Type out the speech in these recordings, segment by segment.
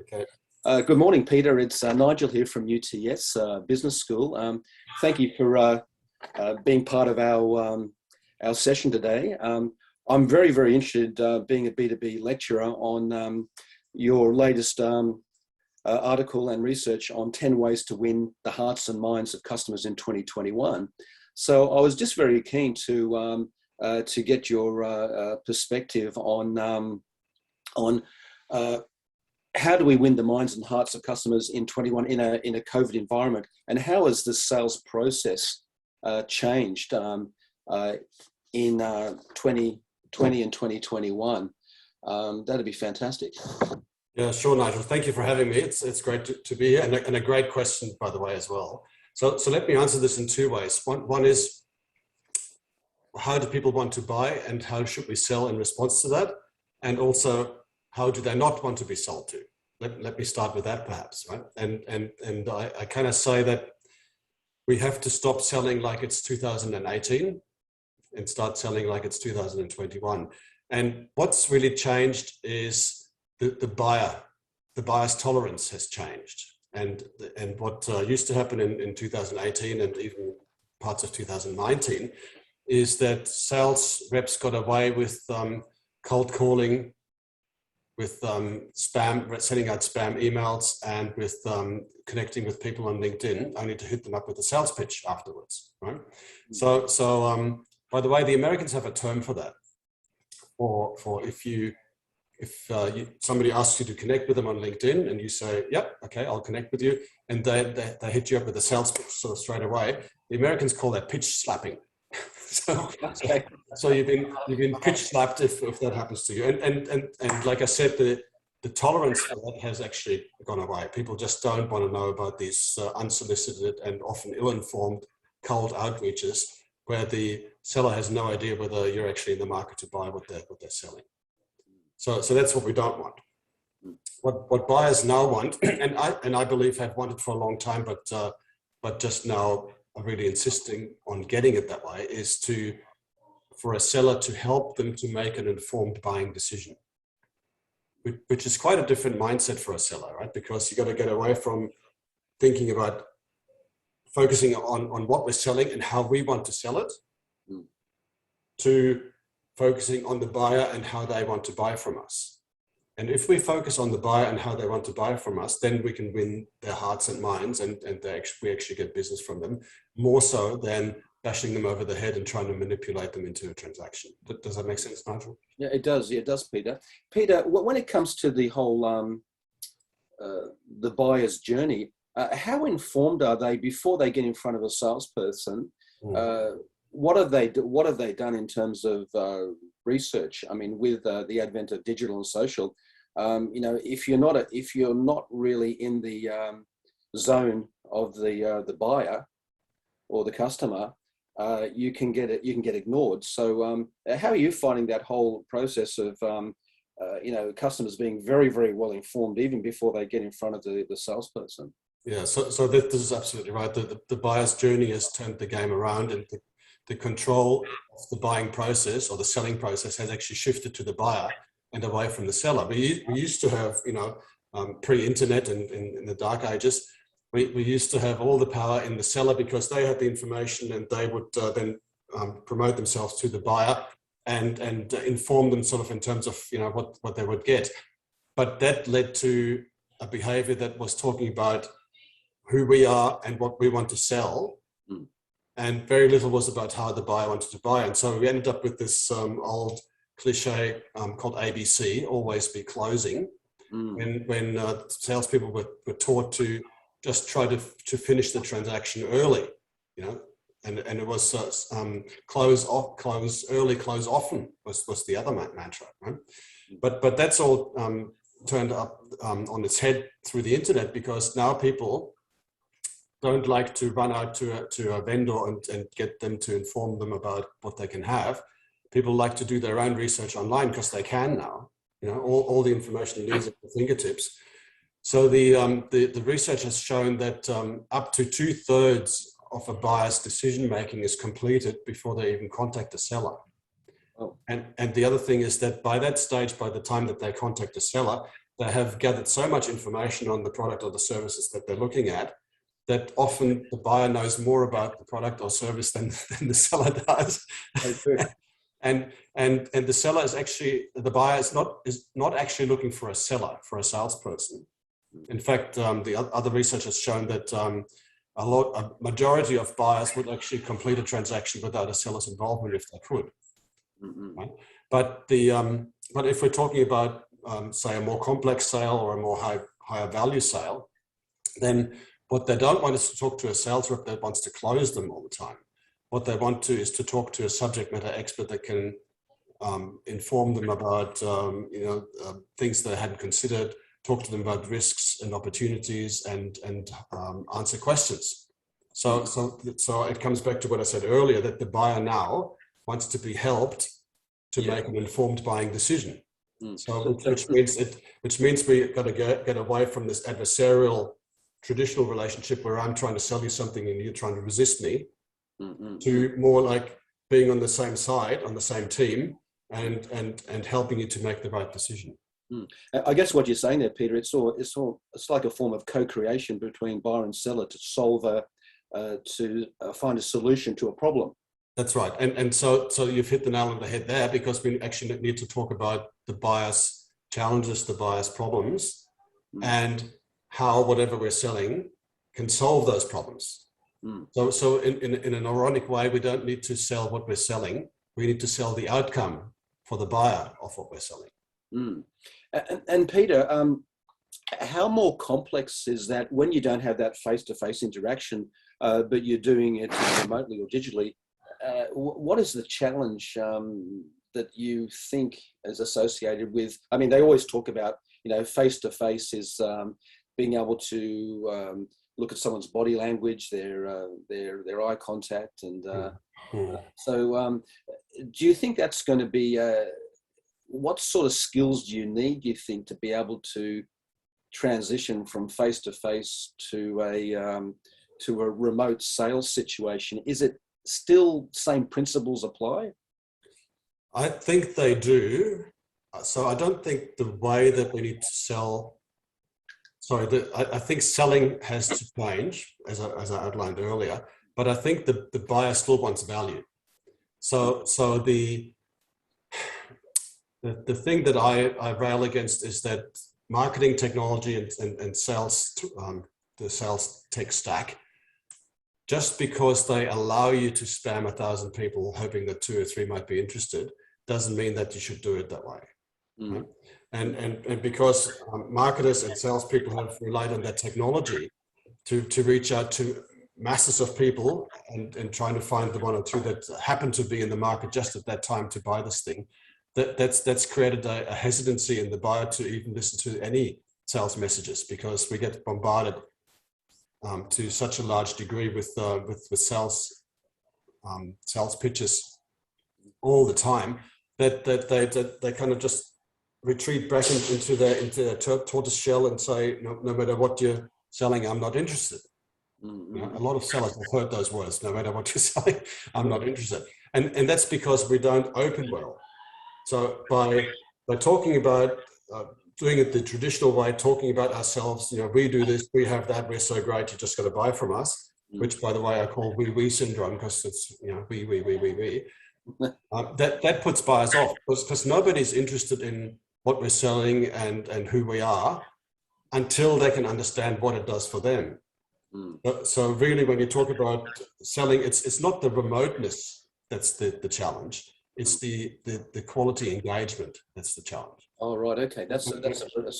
Okay. Good morning, Peter. It's Nigel here from UTS Business School. Thank you for being part of our session today. I'm very, very interested, being a B2B lecturer, on your latest article and research on 10 ways to win the hearts and minds of customers in 2021. So I was just very keen to get your perspective on how do we win the minds and hearts of customers in 21 in a COVID environment, and how has the sales process changed in 2020 and 2021? That'd be fantastic. Yeah, sure, Nigel. Thank you for having me. It's great to be here, and a great question, by the way, as well. So let me answer this in two ways. One is, how do people want to buy, and how should we sell in response to that? And also, how do they not want to be sold to? Let me start with that, perhaps, right? And I kind of say that we have to stop selling like it's 2018 and start selling like it's 2021. And what's really changed is the buyer's tolerance has changed. And what used to happen in 2018 and even parts of 2019 is that sales reps got away with cold calling, with spam, sending out spam emails, and with connecting with people on LinkedIn, only to hit them up with a sales pitch afterwards, right? So by the way, the Americans have a term for that. For if somebody asks you to connect with them on LinkedIn and you say, yep, okay, I'll connect with you, and they hit you up with a sales pitch sort of straight away, the Americans call that pitch slapping. So you've been pitch slapped if that happens to you, and like I said, the tolerance for that has actually gone away. People just don't want to know about these unsolicited and often ill-informed cold outreaches where the seller has no idea whether you're actually in the market to buy what they're selling. So that's what we don't want. What buyers now want, and I believe have wanted for a long time, but just now are really insisting on getting it that way, is for a seller to help them to make an informed buying decision, which is quite a different mindset for a seller, right? Because you got to get away from thinking about focusing on what we're selling and how we want to sell it, to focusing on the buyer and how they want to buy from us. And if we focus on the buyer and how they want to buy from us, then we can win their hearts and minds, and we actually get business from them, more so than bashing them over the head and trying to manipulate them into a transaction. Does that make sense, Nigel? Yeah, it does. It does, Peter. Peter, when it comes to the whole the buyer's journey, how informed are they before they get in front of a salesperson? What have they done in terms of research? I mean, with the advent of digital and social, if you're not really in the zone of the buyer or the customer, you can get ignored. So how are you finding that whole process of customers being very, very well informed even before they get in front of the salesperson? Yeah, so this is absolutely right. The buyer's journey has turned the game around, and the control of the buying process or the selling process has actually shifted to the buyer and away from the seller. We used to have, pre-internet and in the dark ages, we used to have all the power in the seller because they had the information, and they would then promote themselves to the buyer and inform them sort of in terms of what they would get. But that led to a behavior that was talking about who we are and what we want to sell. And very little was about how the buyer wanted to buy. And so we ended up with this old cliche called ABC, always be closing. When salespeople were taught to just try to finish the transaction early, and it was close early, close often was the other mantra, right? But that's all turned up on its head through the internet, because now people don't like to run out to a vendor and get them to inform them about what they can have. People like to do their own research online because they can now. All the information is at their fingertips. So the research has shown that up to 2/3 of a buyer's decision making is completed before they even contact a seller. And the other thing is that by that stage, by the time that they contact a seller, they have gathered so much information on the product or the services that they're looking at, that often the buyer knows more about the product or service than the seller does. And the seller is actually, the buyer is not actually looking for a seller, for a salesperson. In fact, the other research has shown that a majority of buyers would actually complete a transaction without a seller's involvement if they could. Right? But if we're talking about say a more complex sale or a more higher value sale, then what they don't want is to talk to a sales rep that wants to close them all the time. What they want is to talk to a subject matter expert that can inform them about things they hadn't considered, talk to them about risks and opportunities, and answer questions. So it comes back to what I said earlier, that the buyer now wants to be helped to make an informed buying decision. So which means we got to get away from this adversarial traditional relationship where I'm trying to sell you something and you're trying to resist me, to more like being on the same side, on the same team, and helping you to make the right decision. I guess what you're saying there, Peter, it's like a form of co-creation between buyer and seller to solve to find a solution to a problem. That's right, and so you've hit the nail on the head there, because we actually need to talk about the buyer's challenges, the buyer's problems, and how whatever we're selling can solve those problems. So in an ironic way, we don't need to sell what we're selling. We need to sell the outcome for the buyer of what we're selling. And Peter, how more complex is that when you don't have that face-to-face interaction, but you're doing it remotely or digitally? What is the challenge that you think is associated with? I mean, they always talk about, face-to-face is being able to look at someone's body language, their eye contact, and so do you think that's going to be? What sort of skills do you need, do you think, to be able to transition from face-to-face to a remote sales situation? Is it still same principles apply? I think they do. So I don't think the way that we need to sell, I think selling has to change, as I outlined earlier, but I think the buyer still wants value. So the thing that I rail against is that marketing technology and sales, the sales tech stack, just because they allow you to spam 1,000 people hoping that 2 or 3 might be interested, doesn't mean that you should do it that way. Right? And because marketers and salespeople have relied on that technology to reach out to masses of people and trying to find the 1 or 2 that happen to be in the market just at that time to buy this thing, that's created a hesitancy in the buyer to even listen to any sales messages, because we get bombarded to such a large degree with sales pitches all the time that they kind of just retreat back into their tortoise shell and say, no matter what you're selling, I'm not interested. A lot of sellers have heard those words, no matter what you're selling, I'm not interested. And that's because we don't open well. So by talking about doing it the traditional way, talking about ourselves, we do this, we have that, we're so great, you just got to buy from us, which, by the way, I call we syndrome, because it's, we. That puts buyers off, because nobody's interested in what we're selling and who we are until they can understand what it does for them. So really, when you talk about selling, it's not the remoteness that's the challenge. It's the quality engagement that's the challenge. Oh, right. Okay, that's a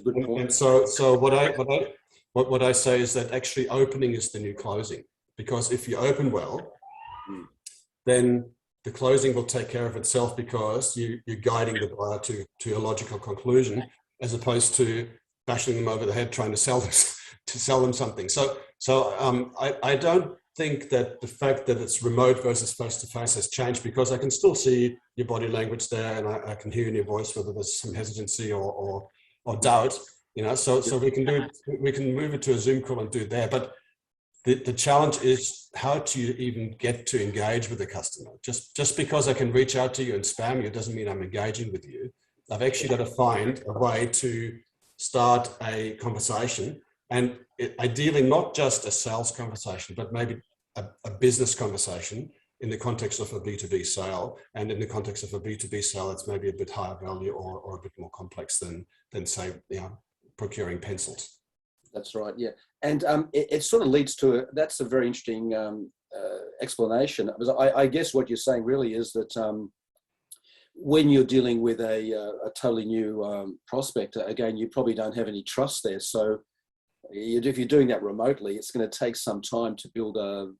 good point. And so what I say is that actually opening is the new closing, because if you open well, then the closing will take care of itself, because you're guiding the buyer to a logical conclusion, as opposed to bashing them over the head trying to sell them something. So I don't think that the fact that it's remote versus face-to-face has changed, because I can still see your body language there, and I can hear in your voice whether there's some hesitancy or doubt. So we can move it to a Zoom call and do it there. But the challenge is how to even get to engage with the customer. Just because I can reach out to you and spam you doesn't mean I'm engaging with you. I've actually got to find a way to start a conversation, and ideally not just a sales conversation, but maybe a business conversation in the context of a B2B sale, and in the context of a B2B sale, it's maybe a bit higher value or a bit more complex than say, procuring pencils. That's right. Yeah, and it sort of leads to that's a very interesting explanation. I guess what you're saying really is that when you're dealing with a totally new prospect, again, you probably don't have any trust there. So if you're doing that remotely, it's going to take some time to build an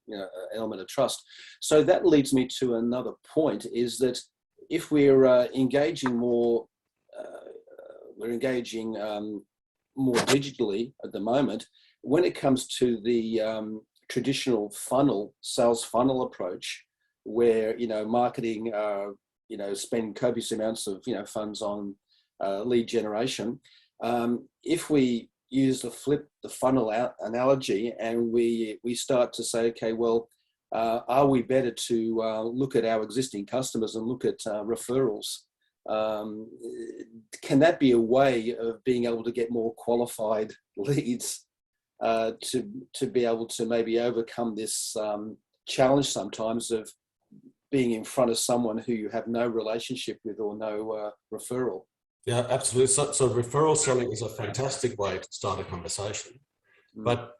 element of trust. So that leads me to another point: is that if we're engaging more, more digitally at the moment, when it comes to the traditional sales funnel approach, where marketing spend copious amounts of funds on lead generation, if we use flip the funnel out analogy, and we start to say, okay, well, are we better to look at our existing customers and look at referrals? Can that be a way of being able to get more qualified leads to be able to maybe overcome this challenge sometimes of being in front of someone who you have no relationship with or no referral? Yeah, absolutely. So referral selling is a fantastic way to start a conversation, but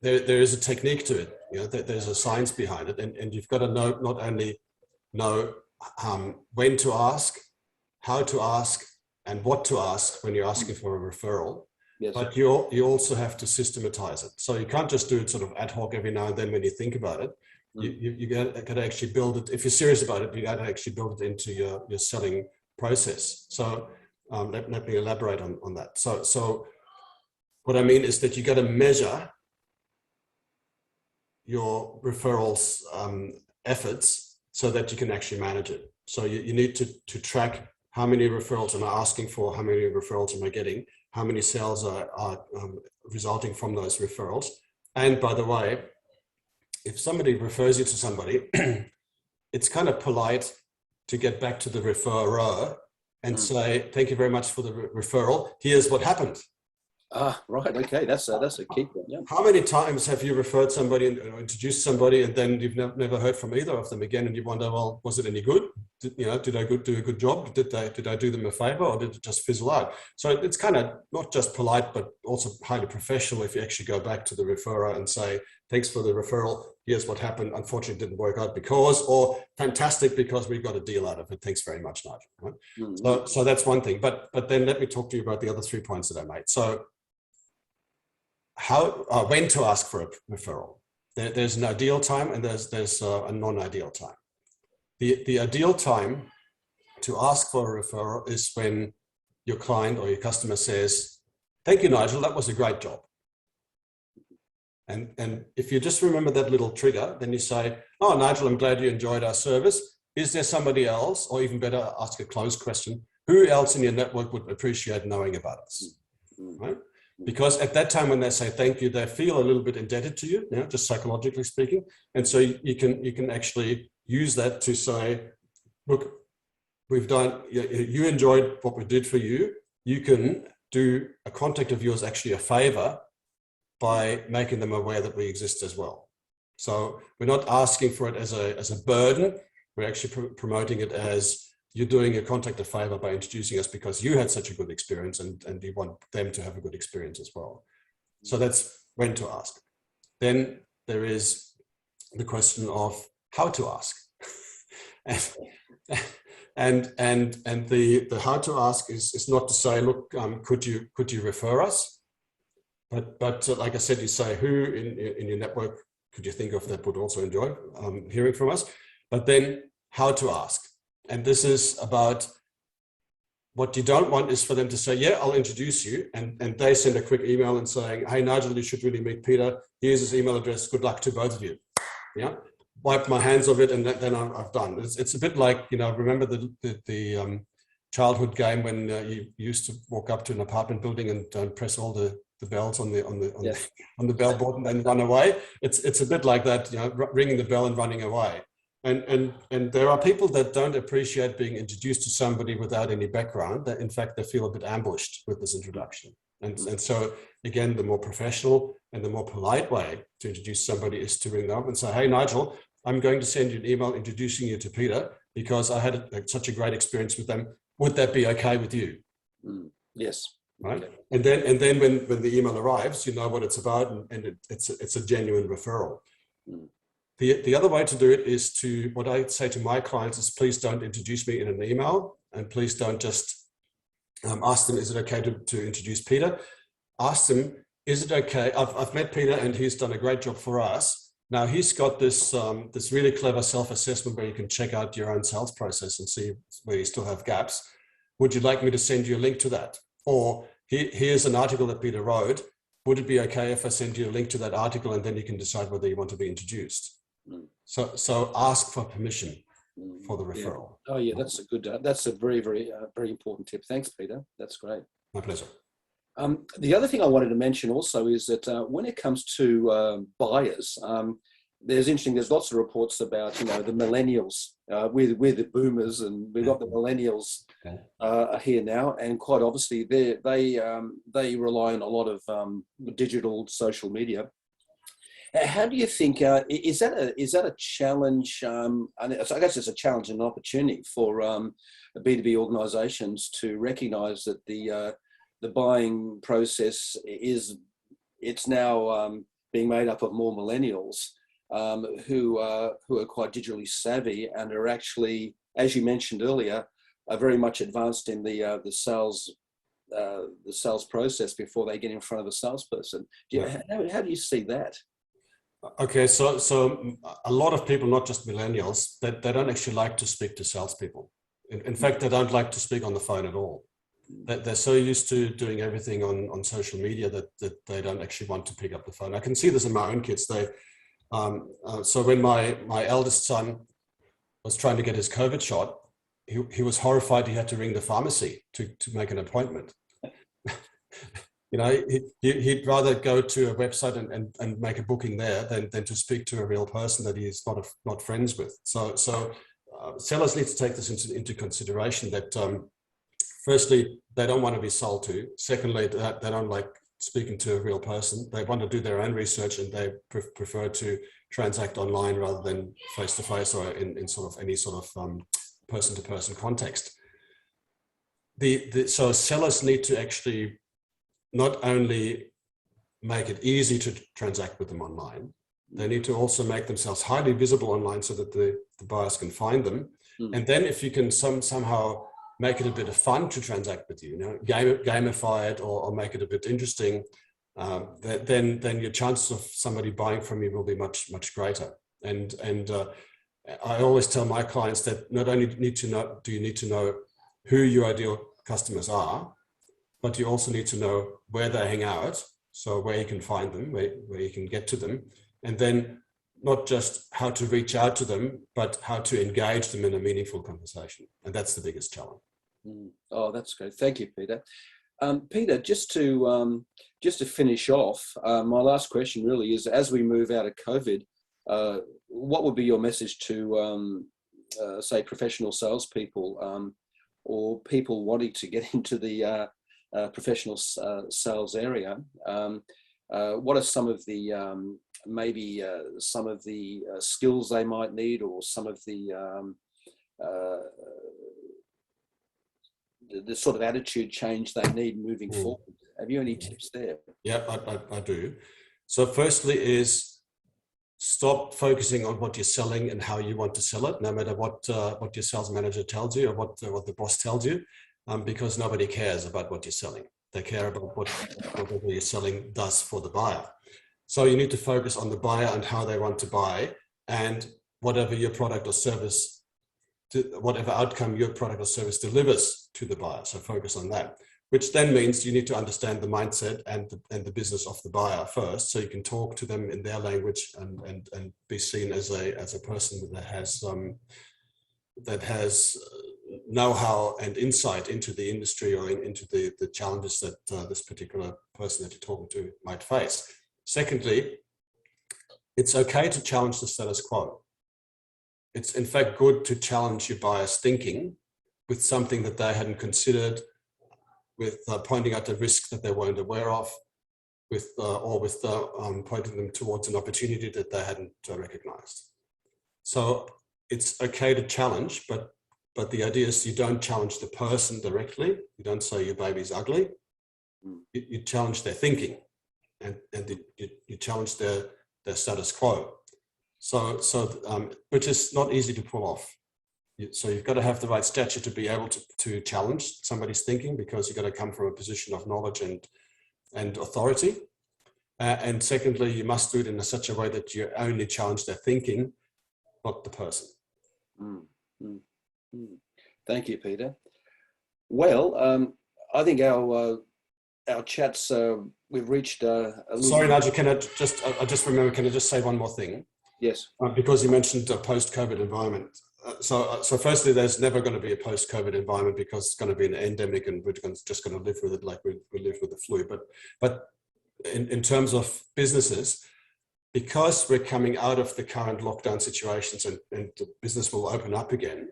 there is a technique to it. There's a science behind it, and you've got to know, not only know when to ask, how to ask, and what to ask when you're asking for a referral. Yes. But you also have to systematize it. So you can't just do it sort of ad hoc every now and then when you think about it. You got to actually build it. If you're serious about it, you got to actually build it into your selling process. So let me elaborate on that. So what I mean is that you got to measure your referrals efforts so that you can actually manage it. So you need to track how many referrals am I asking for, how many referrals am I getting, how many sales are resulting from those referrals. And by the way, if somebody refers you to somebody, it's kind of polite to get back to the referrer and say, thank you very much for the referral. Here's what happened. Right. Okay. That's a key point. Yeah. How many times have you referred somebody and introduced somebody, and then you've never heard from either of them again, and you wonder, well, was it any good? Did I do a good job? Did I do them a favor, or did it just fizzle out? So it's kind of not just polite, but also highly professional if you actually go back to the referrer and say, thanks for the referral. Here's what happened. Unfortunately, it didn't work out because, or fantastic because we got a deal out of it. Thanks very much, Nigel. Right? Mm-hmm. So that's one thing. But then let me talk to you about the other 3 points that I made. So when to ask for a referral. There's an ideal time and there's a non-ideal time. The ideal time to ask for a referral is when your client or your customer says, thank you, Nigel, that was a great job. And if you just remember that little trigger, then you say, oh, Nigel, I'm glad you enjoyed our service. Is there somebody else, or even better, ask a closed question, who else in your network would appreciate knowing about us, right? Because at that time when they say thank you, they feel a little bit indebted to you, just psychologically speaking. And so you can actually use that to say, look, you enjoyed what we did for you. You can do a contact of yours actually a favor by making them aware that we exist as well. So we're not asking for it as a burden. We're actually promoting it as, you're doing a contact a favor by introducing us because you had such a good experience, and you want them to have a good experience as well. So that's when to ask. Then there is the question of how to ask. and the how to ask is not to say, look, could you refer us? But like I said, you say, who in your network could you think of that would also enjoy hearing from us? But then how to ask. And this is about, what you don't want is for them to say, yeah, I'll introduce you. And they send a quick email and saying, hey, Nigel, you should really meet Peter. Here's his email address. Good luck to both of you. Yeah. Wipe my hands of it. And then I've done. It's a bit like, remember the childhood game when you used to walk up to an apartment building and press all the bells on the bell button and run away. It's a bit like that, ringing the bell and running away. And there are people that don't appreciate being introduced to somebody without any background. That in fact, they feel a bit ambushed with this introduction. And so again, the more professional and the more polite way to introduce somebody is to ring them up and say, hey, Nigel, I'm going to send you an email introducing you to Peter because I had such a great experience with them. Would that be okay with you? Yes. Right. Okay. And then when the email arrives, you know what it's about, and it's a genuine referral. The other way to do it is to, what I say to my clients is, please don't introduce me in an email, and please don't just ask them, is it okay to introduce Peter? Ask them, is it okay? I've met Peter and he's done a great job for us. Now he's got this really clever self-assessment where you can check out your own sales process and see where you still have gaps. Would you like me to send you a link to that? Or here's an article that Peter wrote. Would it be okay if I send you a link to that article and then you can decide whether you want to be introduced? So ask for permission for the referral. Yeah. Oh yeah, that's a good. That's a very, very, very important tip. Thanks, Peter. That's great. My pleasure. The other thing I wanted to mention also is that when it comes to buyers, there's interesting. There's lots of reports about the millennials. We're the boomers, and we've got the millennials here now, and quite obviously they rely on a lot of digital social media. How do you think is that a challenge? And I guess it's a challenge and an opportunity for B2B organisations to recognise that the buying process it's now being made up of more millennials who are quite digitally savvy and are actually, as you mentioned earlier, are very much advanced in the sales process before they get in front of a salesperson. How do you see that? Okay, so a lot of people, not just millennials, they don't actually like to speak to salespeople. In fact, they don't like to speak on the phone at all. They're so used to doing everything on social media that they don't actually want to pick up the phone. I can see this in my own kids. So when my eldest son was trying to get his COVID shot, he was horrified he had to ring the pharmacy to make an appointment. He'd rather go to a website and make a booking there than to speak to a real person that he's not friends with. So sellers need to take this into consideration that firstly, they don't want to be sold to. Secondly, they don't like speaking to a real person. They want to do their own research and they prefer to transact online rather than face-to-face or in sort of any sort of person-to-person context. So sellers need to actually not only make it easy to transact with them online, they need to also make themselves highly visible online so that the buyers can find them. And then if you can somehow make it a bit of fun to transact with you, gamify it or make it a bit interesting, then your chances of somebody buying from you will be much, much greater. And I always tell my clients that not only do you need to know who your ideal customers are, but you also need to know where they hang out, so where you can find them, where you can get to them, and then not just how to reach out to them, but how to engage them in a meaningful conversation. And that's the biggest challenge. Oh, that's great. Thank you, Peter. Peter, just to finish off, my last question really is, as we move out of COVID, what would be your message to, say, professional salespeople or people wanting to get into the professional sales area? What are some of the maybe some of the skills they might need, or some of the sort of attitude change they need moving forward? Have you any tips there? Yeah, I do. So firstly is stop focusing on what you're selling and how you want to sell it, no matter what your sales manager tells you or what the boss tells you, because nobody cares about what you're selling. They care about what you're selling does for the buyer. So you need to focus on the buyer and how they want to buy, and whatever your product or service, whatever outcome your product or service delivers to the buyer. So focus on that, which then means you need to understand the mindset and the business of the buyer first, so you can talk to them in their language and be seen as a person that has know-how and insight into the industry or into the challenges that this particular person that you're talking to might face. Secondly, it's okay to challenge the status quo. it's in fact good to challenge your buyer's thinking with something that they hadn't considered, with pointing out the risk that they weren't aware of, with pointing them towards an opportunity that they hadn't recognized. So it's okay to challenge, but the idea is you don't challenge the person directly. You don't say your baby's ugly. You challenge their thinking, and you challenge their status quo. Which is not easy to pull off. So you've got to have the right stature to be able to challenge somebody's thinking, because you've got to come from a position of knowledge and authority. And secondly, you must do it in such a way that you only challenge their thinking, not the person. Thank you, Peter. Well, I think our chats, we've reached a little... Sorry, Nigel, I just remember, can I just say one more thing? Yes. Because you mentioned a post-COVID environment. So firstly, there's never going to be a post-COVID environment, because it's going to be an endemic and we're just going to live with it like we live with the flu. But in terms of businesses, because we're coming out of the current lockdown situations and the business will open up again,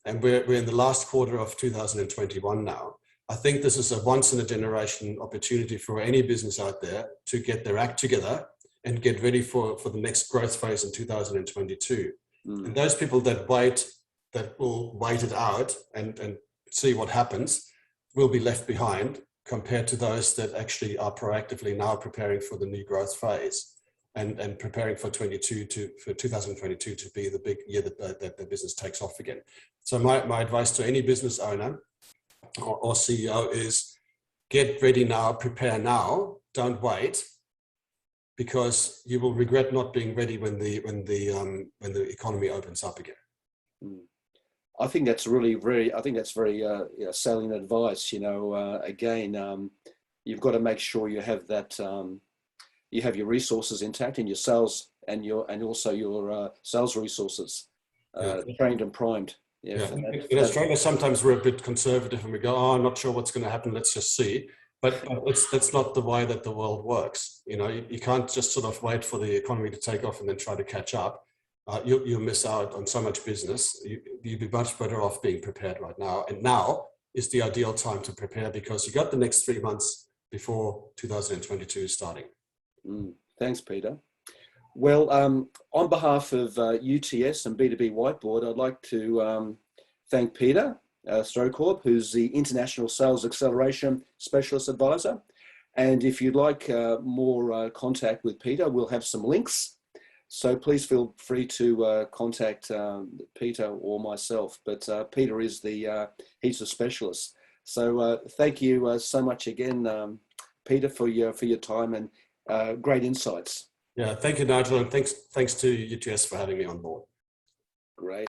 and we're in the last quarter of 2021 now, I think this is a once in a generation opportunity for any business out there to get their act together and get ready for the next growth phase in 2022. And those people that will wait it out and see what happens will be left behind, compared to those that actually are proactively now preparing for the new growth phase and preparing for 2022 to be the big year that the business takes off again. So my advice to any business owner or CEO is get ready now, prepare now, don't wait, because you will regret not being ready when the economy opens up again. I think that's really very salient advice. Again, you've got to make sure you have that, you have your resources intact in your sales and also your sales resources trained and primed. In Australia, sometimes we're a bit conservative and we go, "Oh, I'm not sure what's going to happen. Let's just see." But that's not the way that the world works. You can't just sort of wait for the economy to take off and then try to catch up. You'll miss out on so much business. You'd be much better off being prepared right now. And now is the ideal time to prepare, because you got the next 3 months before 2022 is starting. Thanks, Peter. Well, on behalf of UTS and B2B Whiteboard, I'd like to thank Peter Strohkorb, who's the International Sales Acceleration Specialist Advisor. And if you'd like more contact with Peter, we'll have some links. So please feel free to contact Peter or myself. But Peter is he's the specialist. So thank you so much again, Peter, for your time and great insights. Yeah, thank you, Nigel, and thanks to UTS for having me on board. Great.